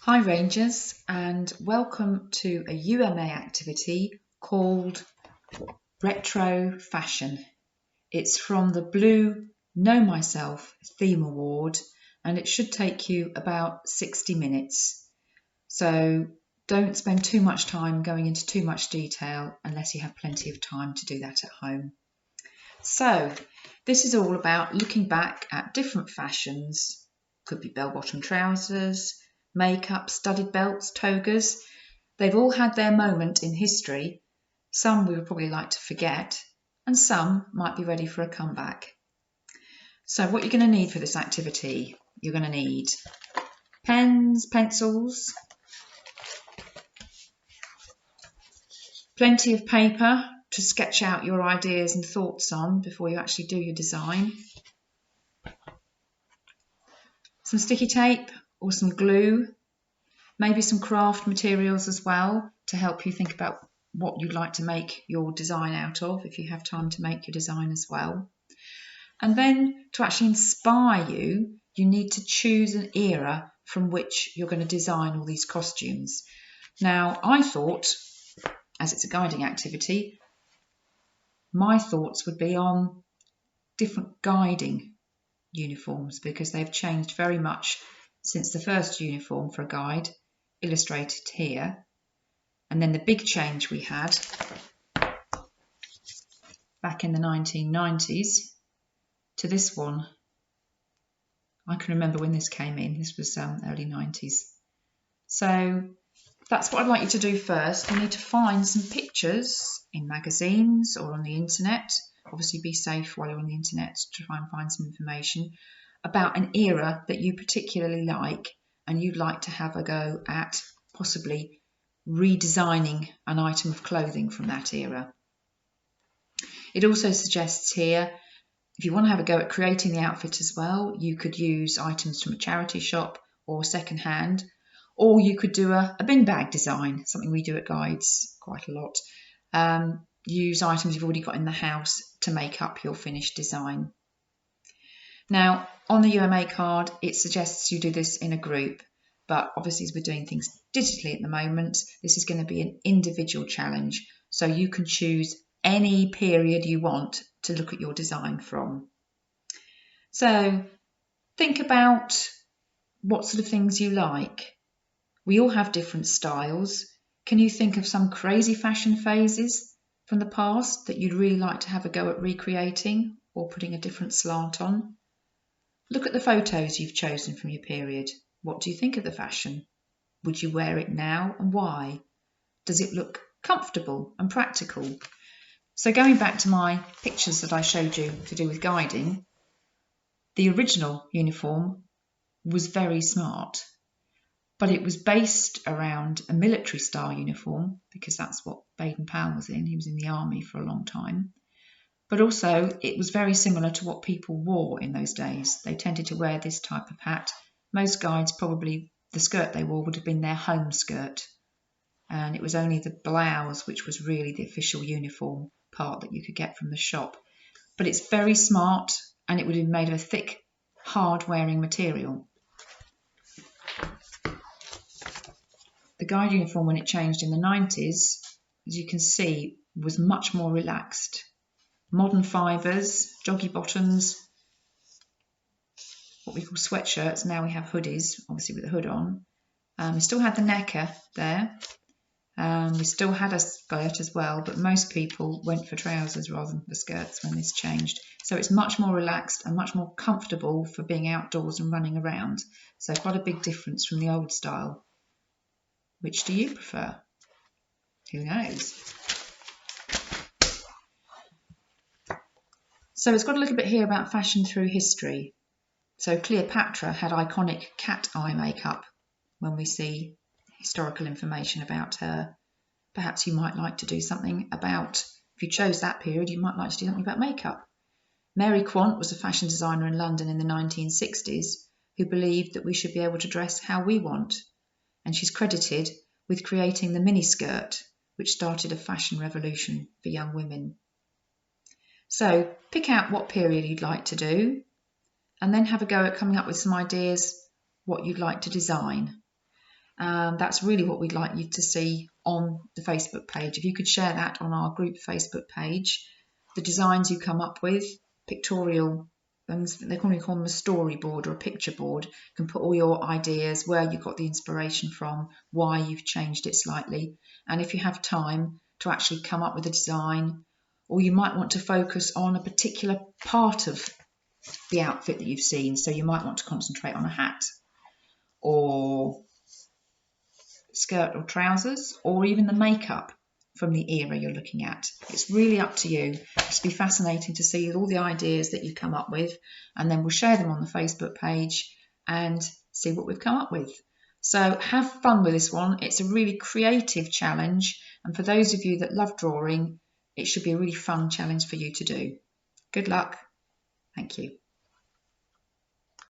Hi Rangers, and welcome to a UMA activity called Retro Fashion. It's from the Blue Know Myself Theme Award, and it should take you about 60 minutes. So don't spend too much time going into too much detail unless you have plenty of time to do that at home. So this is all about looking back at different fashions. Could be bell-bottom trousers, makeup, studded belts, togas. They've all had their moment in history. Some we would probably like to forget, and some might be ready for a comeback. So what you're going to need for this activity, you're going to need pens, pencils, plenty of paper to sketch out your ideas and thoughts on before you actually do your design, some sticky tape or some glue, maybe some craft materials as well to help you think about what you'd like to make your design out of if you have time to make your design as well. And then to actually inspire you, you need to choose an era from which you're going to design all these costumes. Now, I thought, as it's a guiding activity, my thoughts would be on different guiding uniforms because they've changed very much since the first uniform for a guide, illustrated here. And then the big change we had back in the 1990s to this one. I can remember when this came in. This was early 90s. So that's what I'd like you to do first. You need to find some pictures in magazines or on the internet. Obviously be safe while you're on the internet to try and find some information about an era that you particularly like and you'd like to have a go at possibly redesigning an item of clothing from that era. It also suggests here, if you want to have a go at creating the outfit as well, you could use items from a charity shop or second hand, or you could do a bin bag design, something we do at Guides quite a lot. Use items you've already got in the house to make up your finished design. Now, on the UMA card, it suggests you do this in a group, but obviously as we're doing things digitally at the moment, this is going to be an individual challenge. So you can choose any period you want to look at your design from. So think about what sort of things you like. We all have different styles. Can you think of some crazy fashion phases from the past that you'd really like to have a go at recreating or putting a different slant on? Look at the photos you've chosen from your period. What do you think of the fashion? Would you wear it now and why? Does it look comfortable and practical? So going back to my pictures that I showed you to do with guiding, the original uniform was very smart, but it was based around a military style uniform because that's what Baden-Powell was in. He was in the army for a long time. But also it was very similar to what people wore in those days. They tended to wear this type of hat. Most guides probably, the skirt they wore would have been their home skirt. And it was only the blouse which was really the official uniform part that you could get from the shop. But it's very smart and it would have been made of a thick, hard wearing material. The guide uniform, when it changed in the 90s, as you can see, was much more relaxed. Modern fibres, joggy bottoms, what we call sweatshirts. Now we have hoodies, obviously with the hood on. We still had the necker there. We still had a skirt as well, but most people went for trousers rather than the skirts when this changed. So it's much more relaxed and much more comfortable for being outdoors and running around. So quite a big difference from the old style. Which do you prefer? Who knows? So it's got a little bit here about fashion through history. So Cleopatra had iconic cat eye makeup. When we see historical information about her, perhaps you might like to do something about, if you chose that period, you might like to do something about makeup. Mary Quant was a fashion designer in London in the 1960s who believed that we should be able to dress how we want. And she's credited with creating the miniskirt, which started a fashion revolution for young women. So pick out what period you'd like to do and then have a go at coming up with some ideas what you'd like to design. That's really what we'd like you to see on the Facebook page. If you could share that on our group Facebook page, the designs you come up with, pictorial, they call them a storyboard or a picture board. You can put all your ideas, where you got the inspiration from, why you've changed it slightly. And if you have time to actually come up with a design, or you might want to focus on a particular part of the outfit that you've seen. So you might want to concentrate on a hat or skirt or trousers, or even the makeup from the era you're looking at. It's really up to you. It'll be fascinating to see all the ideas that you come up with, and then we'll share them on the Facebook page and see what we've come up with. So have fun with this one. It's a really creative challenge, and for those of you that love drawing, it should be a really fun challenge for you to do. Good luck. Thank you.